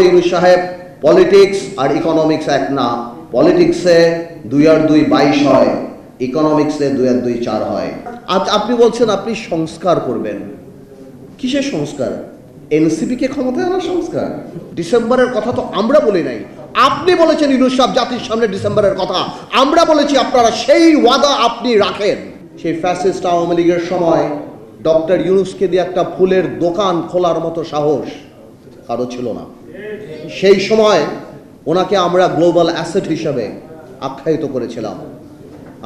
ইউনূস সাহেব পলিটিক্স আর ইকোনমিক্স এক না। পলিটিক্সে 2 আর 2 22 হয়, ইকোনমিক্সে 2 আর 2 4 হয়। আজ আপনি বলছেন আপনি সংস্কার করবেন, কিসের সংস্কার? এনসিপিকে ক্ষমতায় আনার সংস্কার? ডিসেম্বরের কথা তো আমরা বলি নাই, আপনি বলেছেন ইউনূস সাহেব জাতির সামনে ডিসেম্বরের কথা। আমরা বলেছি আপনারা সেই ওয়াদা আপনি রাখেন। সেই ফ্যাসিস্ট আওয়ামী লীগের সময় ডক্টর ইউনূসকে দিয়ে একটা ফুলের দোকান খোলার মতো সাহস কারো ছিল না। সেই সময় ওনাকে আমরা গ্লোবাল অ্যাসেট হিসাবে আখ্যায়িত করেছিলাম।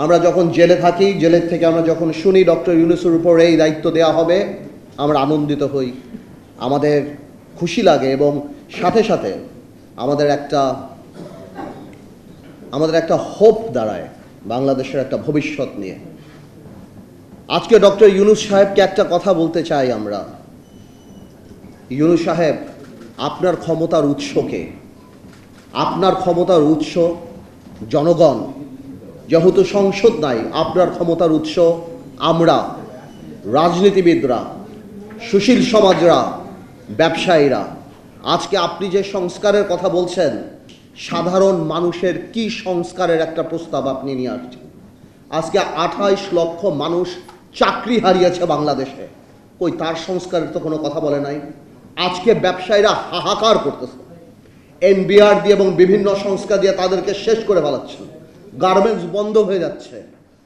আমরা যখন জেলে থাকি, জেলের থেকে আমরা যখন শুনি ডক্টর ইউনূসের উপর এই দায়িত্ব দেওয়া হবে, আমরা আনন্দিত হই, আমাদের খুশি লাগে এবং সাথে সাথে আমাদের একটা হোপ দাঁড়ায় বাংলাদেশের একটা ভবিষ্যৎ নিয়ে। আজকে ডক্টর ইউনূস সাহেবকে একটা কথা বলতে চাই আমরা। ইউনূস সাহেব, আপনার ক্ষমতার উৎসকে, আপনার ক্ষমতার উৎস জনগণ। যেহেতু সংসদ নাই, আপনার ক্ষমতার উৎস আমরা, রাজনীতিবিদরা, সুশীল সমাজরা, ব্যবসায়ীরা। আজকে আপনি যে সংস্কারের কথা বলছেন, সাধারণ মানুষের কি সংস্কারের একটা প্রস্তাব আপনি নিয়ে আসছেন? আজকে 28 লক্ষ মানুষ চাকরি হারিয়েছে বাংলাদেশে, কই তার সংস্কারের তো কোনো কথা বলে নাই। আজকে ব্যবসায়ীরা হাহাকার করতেছে, এনবিআর দিয়ে এবং বিভিন্ন সংস্থা দিয়ে তাদেরকে শেষ করে ফেলাচ্ছেন, গার্মেন্টস বন্ধ হয়ে যাচ্ছে,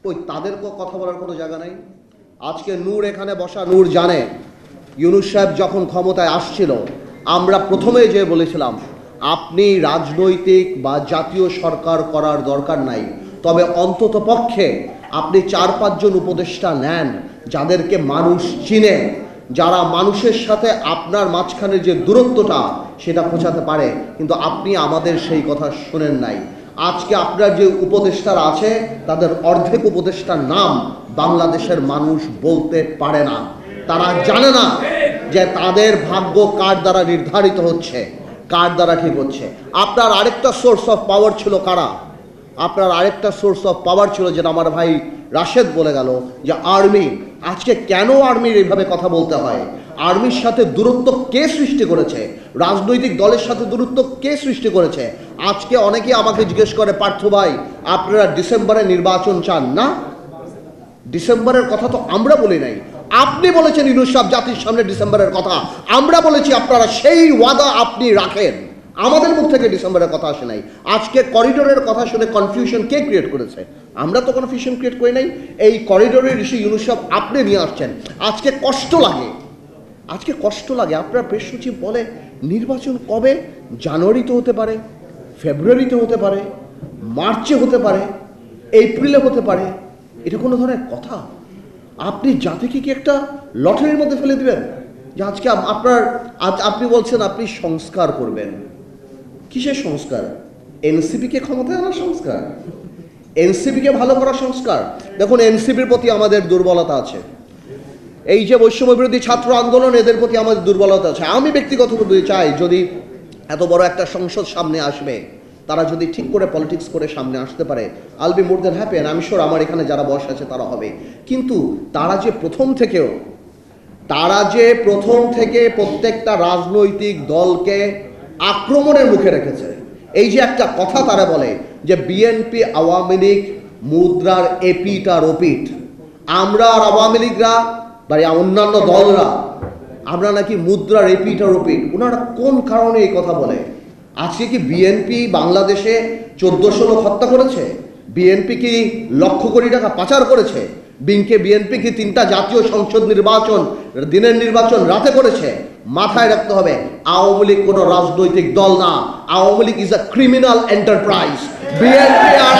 কই তাদের কথা বলার কোনো জায়গা নাই। আজকে নূর এখানে বসা, নূর জানে ইউনূস সাহেব যখন ক্ষমতায় আসছিল, আমরা প্রথমে যে বলেছিলাম আপনি রাজনৈতিক বা জাতীয় সরকার করার দরকার নাই, তবে অন্তত পক্ষে আপনি 4-5 জন উপদেষ্টা নেন যাদেরকে মানুষ চিনে, যারা মানুষের সাথে আপনার মাঝখানে যে দূরত্বটা সেটা পৌঁছাতে পারে। কিন্তু আপনি আমাদের সেই কথা শোনেন নাই। আজকে আপনার যে উপদেষ্টারা আছে তাদের অর্ধেক উপদেষ্টার নাম বাংলাদেশের মানুষ বলতে পারে না। তারা জানে না যে তাদের ভাগ্য কার দ্বারা নির্ধারিত হচ্ছে, কার দ্বারা ঠিক হচ্ছে। আপনার আরেকটা সোর্স অফ পাওয়ার ছিল কারা? আপনার আরেকটা সোর্স অফ পাওয়ার ছিল, যেটা আমার ভাই রাশেদ বলে গেল, যে আর্মি। আজকে কেন আর্মির এইভাবে কথা বলতে হয়? আর্মির সাথে দূরত্ব কে সৃষ্টি করেছে? রাজনৈতিক দলের সাথে দূরত্ব কে সৃষ্টি করেছে? আজকে অনেকে আমাকে জিজ্ঞেস করে, পার্থ ভাই আপনারা ডিসেম্বরে নির্বাচন চান না? ডিসেম্বরের কথা তো আমরা বলি নাই, আপনি বলেছেন ইউনূস সাহেব জাতির সামনে ডিসেম্বরের কথা। আমরা বলেছি আপনারা সেই ওয়াদা আপনি রাখেন। আমাদের মুখ থেকে ডিসেম্বরের কথা আসে নাই। আজকে করিডোরের কথা শুনে কনফিউশন কে ক্রিয়েট করেছে? আমরা তো কনফিউশন ক্রিয়েট করি নাই। এই করিডোরের ইস্যু ইউনূস সাহেব আপনি নিয়ে আসছেন। আজকে কষ্ট লাগে, আজকে কষ্ট লাগে। আপনার প্রেস সচিব বলে নির্বাচন কবে? জানুয়ারিতে হতে পারে, ফেব্রুয়ারিতে হতে পারে, মার্চে হতে পারে, এপ্রিলে হতে পারে। এটা কোনো ধরনের কথা? আপনি জাতিকে কি একটা লটারির মধ্যে ফেলে দিবেন? যে আজকে আপনি বলছেন আপনি সংস্কার করবেন, কিসের সংস্কার? এনসিপিকে ক্ষমতায় আনার সংস্কার, এনসিপিকে ভালো করার সংস্কার। দেখুন, এনসিপির প্রতি আমাদের দুর্বলতা আছে। এই যে বৈষম্য বিরোধী ছাত্র আন্দোলন, এদের প্রতি আমাদের দুর্বলতা আছে। আমি ব্যক্তিগতভাবে চাই, যদি এত বড় একটা সংসদ সামনে আসবে, তারা যদি ঠিক করে পলিটিক্স করে সামনে আসতে পারে, I'll be more than happy. And আমি শিওর আমার এখানে যারা বয়স আছে তারা হবে। কিন্তু তারা যে প্রথম থেকে প্রত্যেকটা রাজনৈতিক দলকে আক্রমণের মুখে রেখেছে। এই যে একটা কথা তারা বলে যে বিএনপি আওয়ামী লীগ মুদ্রার এপিট আর ওপিট, আমরা আর আওয়ামী লীগরা বা অন্যান্য দলরা আমরা নাকি মুদ্রার এপিট আর ওপিট। ওনারা কোন কারণে এই কথা বলে? আজকে কি বিএনপি বাংলাদেশে 1400 লোক হত্যা করেছে? বিএনপি কি লক্ষ কোটি টাকা পাচার করেছে? বিএনপি কি 3টা জাতীয় সংসদ নির্বাচন, দিনের নির্বাচন রাতে করেছে? মাথায় রাখতে হবে, আওয়ামী লীগ কোনো রাজনৈতিক দল না। Awami League is a criminal enterprise. BNP আর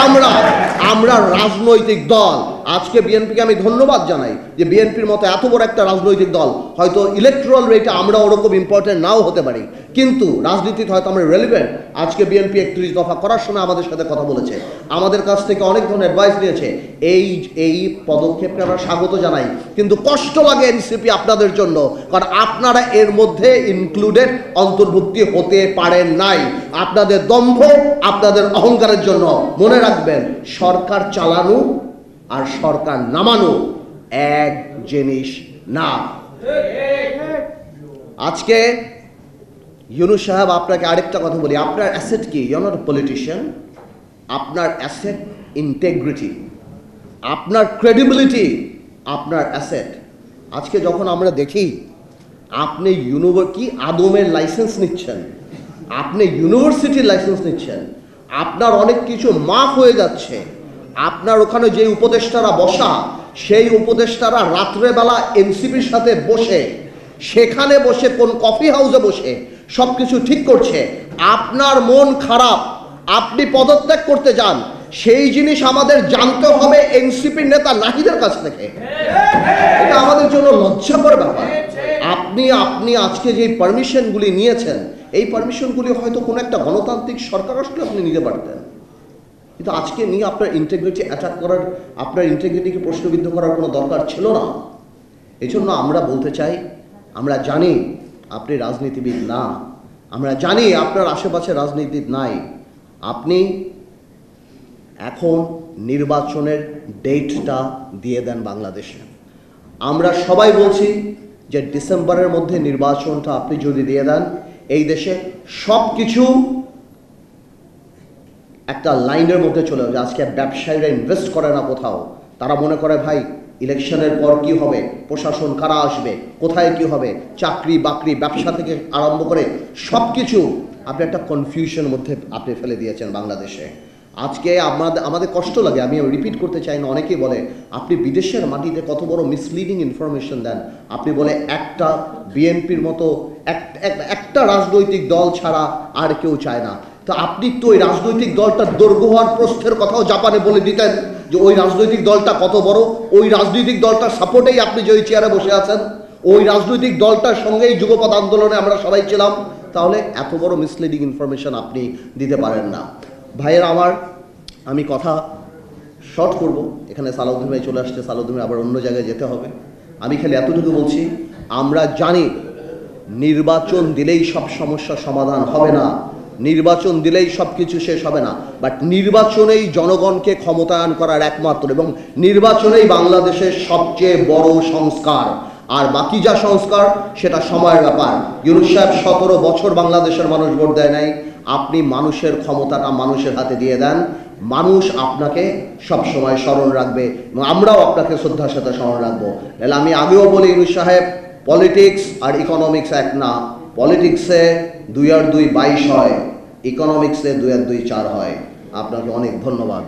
আমরা রাজনৈতিক দল। আজকে বিএনপিকে আমি ধন্যবাদ জানাই যে বিএনপির মতো এত বড় একটা রাজনৈতিক দল, হয়তো ইলেকট্রাল রেটে আমরা ওরকম ইম্পর্টেন্ট নাও হতে পারি, কিন্তু রাজনীতিতে হয়তো আমরা রেলিভেন্ট। আজকে বিএনপি 31 দফা করার সময় আমাদের সাথে কথা বলেছে, আমাদের কাছ থেকে অনেক ধরনের অ্যাডভাইস নিয়েছে। এই পদক্ষেপকে আমরা স্বাগত জানাই। কিন্তু কষ্ট লাগে এনসিপি আপনাদের জন্য, কারণ আপনারা এর মধ্যে ইনক্লুডেড, অন্তর্ভুক্তি হতে পারেন নাই। আপনাদের দম্ভ, আপনাদের অহংকারের জন্য। মনে রাখবেন, সরকার চালানো আর সরকার নামানো এক জিনিস না। আজকে ইউনূস সাহেব, আপনাকে আরেকটা কথা বলি, আপনার অ্যাসেট কি? You are not a politician. আপনার অ্যাসেট ইন্টেগ্রিটি, আপনার ক্রেডিবিলিটি, আপনার অ্যাসেট। আজকে যখন আমরা দেখি আপনি কি আদমের লাইসেন্স নিচ্ছেন, আপনি ইউনিভার্সিটির লাইসেন্স নিচ্ছেন, আপনার অনেক কিছু মাফ হয়ে যাচ্ছে, আপনার ওখানে যে উপদেষ্টারা বসা, সেই উপদেষ্টারা রাত্রেবেলা এনসিপির সাথে বসে, সেখানে বসে কোন কফি হাউসে বসে সব কিছু ঠিক করছে। আপনার মন খারাপ, আপনি পদত্যাগ করতে চান, সেই জিনিস আমাদের জানতে হবে এনসিপির নেতা নাহিদের কাছ থেকে। এটা আমাদের জন্য লজ্জাকর ব্যাপার। আপনি আজকে যে পারমিশনগুলি নিয়েছেন, এই পারমিশনগুলি হয়তো কোনো একটা গণতান্ত্রিক সরকার আসলে আপনি নিতে পারতেন, কিন্তু আজকে নিয়ে আপনার ইন্টিগ্রিটি অ্যাটাক করার, আপনার ইন্টিগ্রিটিকে প্রশ্নবিদ্ধ করার কোনো দরকার ছিল না। এই জন্য আমরা বলতে চাই, আমরা জানি আপনি রাজনীতিবিদ না, আমরা জানি আপনার আশেপাশে রাজনীতি নাই। আপনি এখন নির্বাচনের ডেটটা দিয়ে দেন বাংলাদেশে। আমরা সবাই বলছি যে ডিসেম্বরের মধ্যে নির্বাচনটা আপনি যদি দিয়ে দেন, এই দেশে সব কিছু একটা লাইনের মধ্যে চলে যাবে। আজকে ব্যবসায়ীরা ইনভেস্ট করে না কোথাও, তারা মনে করে ভাই ইলেকশনের পর কি হবে, প্রশাসন কারা আসবে, কোথায় কি হবে, চাকরি বাকরি ব্যবসা থেকে আরম্ভ করে সব কিছু আপনি একটা কনফিউশনের মধ্যে আপনি ফেলে দিয়েছেন বাংলাদেশে। আজকে আমাদের কষ্ট লাগে, আমি রিপিট করতে চাই না, অনেকেই বলে আপনি বিদেশের মাটিতে কত বড় মিসলিডিং ইনফরমেশন দেন। আপনি বলে একটা বিএনপির মতো একটা রাজনৈতিক দল ছাড়া আর কেউ চায় না। তো আপনি তো ওই রাজনৈতিক দলটার দৈর্ঘ্য হওয়ার প্রস্থের কথাও জাপানে বলে দিতেন যে ওই রাজনৈতিক দলটা কত বড়, ওই রাজনৈতিক দলটার সাপোর্টেই আপনি যে ওই চেয়ারে বসে আছেন, ওই রাজনৈতিক দলটার সঙ্গেই যুগপৎ আন্দোলনে আমরা সবাই ছিলাম। তাহলে এত বড় মিসলিডিং ইনফরমেশন আপনি দিতে পারেন না। ভাইয়েরা আমার, আমি কথা শর্ট করব, এখানে সালাউদ্দিন ভাই চলে আসছে, সালাউদ্দিন ভাই আবার অন্য জায়গায় যেতে হবে। আমি খালি এতটুকু বলছি, আমরা জানি নির্বাচন দিলেই সব সমস্যার সমাধান হবে না, নির্বাচন দিলেই সব কিছু শেষ হবে না, বাট নির্বাচনেই জনগণকে ক্ষমতায়ন করার একমাত্র, এবং নির্বাচনেই বাংলাদেশের সবচেয়ে বড় সংস্কার। আর বাকি যা সংস্কার সেটা সময়ের ব্যাপার। ইউনূস সাহেব 17 বছর বাংলাদেশের মানুষ ভোট দেয় নাই, আপনি মানুষের ক্ষমতাটা মানুষের হাতে দিয়ে দেন, মানুষ আপনাকে সব সময় স্মরণ রাখবে এবং আমরাও আপনাকে শ্রদ্ধার সাথে স্মরণ রাখবো। তাহলে আমি আগেও বলি, ইউনূস সাহেব, পলিটিক্স আর ইকোনমিক্স এক না। পলিটিক্সে 2 আর 2 22 হয়, ইকোনমিক্সে 2 আর 2 4 হয়। আপনাকে অনেক ধন্যবাদ।